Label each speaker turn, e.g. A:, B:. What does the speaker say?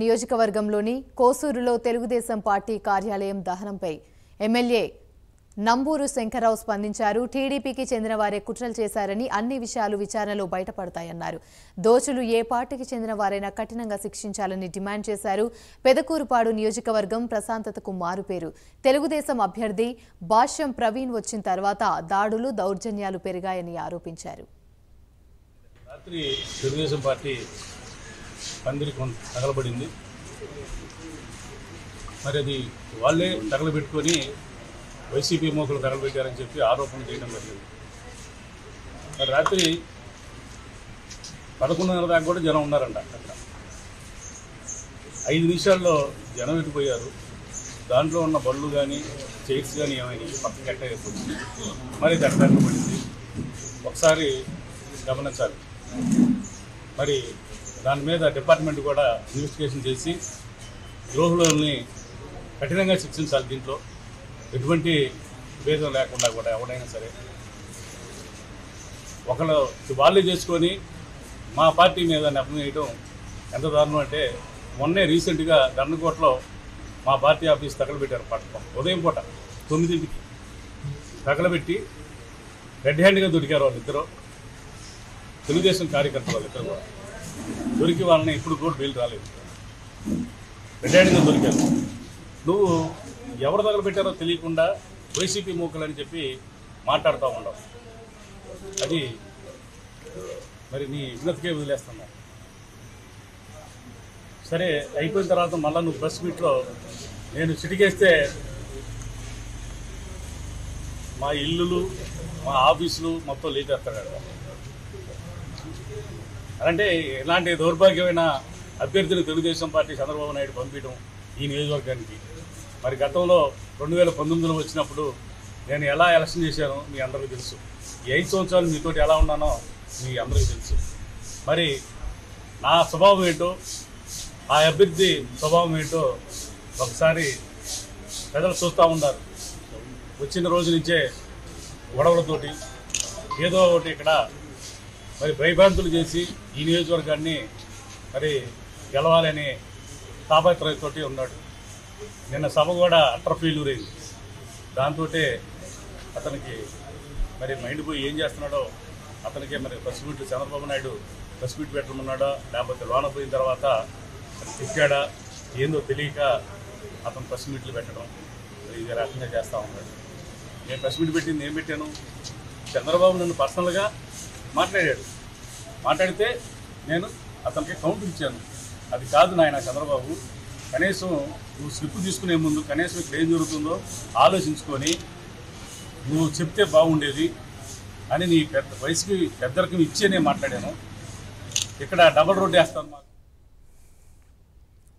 A: నియోజకవర్గంలోని కోసూరులో తెలుగుదేశం పార్టీ కార్యాలయం దహనంపై ఎమ్మెల్యే నంబూరు శంకర్రావు స్పందించారు. టీడీపీకి చెందిన వారే కుట్రలు చేశారని, అన్ని విషయాలు విచారణలో బయటపడతాయన్నారు. దోషులు ఏ పార్టీకి చెందిన వారైనా కఠినంగా శిక్షించాలని డిమాండ్ చేశారు. పెదకూరుపాడు నియోజకవర్గం ప్రశాంతతకు మారుపేరు. తెలుగుదేశం అభ్యర్థి భాష్యం ప్రవీణ్ వచ్చిన తర్వాత దాడులు, దౌర్జన్యాలు పెరిగాయని ఆరోపించారు.
B: రాత్రి తెలుగుదేశం పార్టీ పందిరి తగలబడింది. మరి అది వాళ్ళే తగలబెట్టుకొని వైసీపీ మోకులు తగలబెట్టారని చెప్పి ఆరోపణ చేయడం జరిగింది. మరి రాత్రి 11:30 దాకా కూడా జనం ఉన్నారంట. అక్కడ 5 నిమిషాల్లో జనం వెళ్ళిపోయారు. దాంట్లో ఉన్న బళ్ళు కానీ చైర్స్ కానీ ఏమైనా పక్కకి కట్టయిపోయింది. మరి దట్టంగా పడింది. ఒకసారి గమనించాలి. మరి దాని మీద డిపార్ట్మెంట్ కూడా ఇన్వెస్టిగేషన్ చేసి ద్రోహులని కఠినంగా శిక్షించాలి. దీంట్లో ఎటువంటి భేదం లేకుండా కూడా ఎవరైనా సరే ఒకళ్ళు వాళ్ళే చేసుకొని మా పార్టీ మీద నెపం వేయడం ఎంత దారుణం అంటే, మొన్నే రీసెంట్గా దండకోటలో మా పార్టీ ఆఫీస్ తగలబెట్టారు. పట్టణం ఉదయం పూట 9ంటికి తగలబెట్టి రెడ్ హ్యాండ్గా దొరికారు వాళ్ళిద్దరూ. తెలుగుదేశం కార్యకర్తలు వాళ్ళిద్దరు కూడా దొరికి వాళ్ళని ఇప్పుడు కూడా బెయిల్ రాలేదు. రెడ్ హ్యాండ్గా దొరికారు. నువ్వు ఎవరు తగలబెట్టారో తెలియకుండా వైసీపీ మూకలని చెప్పి మాట్లాడుతూ ఉండవు. అది మరి నీ విజ్ఞతకే వదిలేస్తున్నా. సరే అయిపోయిన తర్వాత మళ్ళీ నువ్వు ప్రెస్ మీట్లో నేను చిటికేస్తే మా ఇల్లులు మా ఆఫీసులు మొత్తం లేచేస్తాడు. అంటే ఇలాంటి దౌర్భాగ్యమైన అభ్యర్థిని తెలుగుదేశం పార్టీ చంద్రబాబు నాయుడు పంపించడం ఈ నియోజకవర్గానికి. మరి గతంలో 2019లో వచ్చినప్పుడు నేను ఎలా ఎలక్షన్ చేశానో మీ అందరికీ తెలుసు. ఈ 5 సంవత్సరాలు మీతోటి ఎలా ఉన్నానో మీ అందరికీ తెలుసు. మరి నా స్వభావం ఏంటో, ఆ అభ్యర్థి స్వభావం ఏంటో ఒకసారి ప్రజలు చూస్తూ ఉన్నారు. వచ్చిన రోజు నుంచే గొడవలతోటి ఏదో ఒకటి ఇక్కడ మరి భయభ్రాంతులు చేసి ఈ నియోజకవర్గాన్ని మరి గెలవాలని తాపత్రయంతో ఉన్నాడు. నిన్న సభ కూడా అట్టర్ ఫెయిల్యూర్ అయింది. దాంతో అతనికి మరి మైండ్ పోయి ఏం చేస్తున్నాడో అతనికే మరి press meet Chandrababu Naidu press meet పెట్టమన్నాడో, లేకపోతే లోన పోయిన తర్వాత తిట్టాడా ఏందో తెలియక అతను ప్రెస్ మీట్లు పెట్టడం ఇది రకంగా చేస్తూ ఉన్నాడు. నేను ప్రెస్ మీట్ పెట్టింది ఏం పెట్టాను, చంద్రబాబు నన్ను పర్సనల్గా మాట్లాడితే నేను అతనికి కౌంటర్ ఇచ్చాను. అది కాదు నాయన చంద్రబాబు, కనీసం నువ్వు స్లిప్ తీసుకునే ముందు కనీసం ఇక్కడ ఏం జరుగుతుందో ఆలోచించుకొని నువ్వు చెప్తే బాగుండేది అని నీ వయసుకి పెద్దరికి ఇచ్చే నేను మాట్లాడాను. ఇక్కడ డబల్ రోడ్ వేస్తాను మాకు.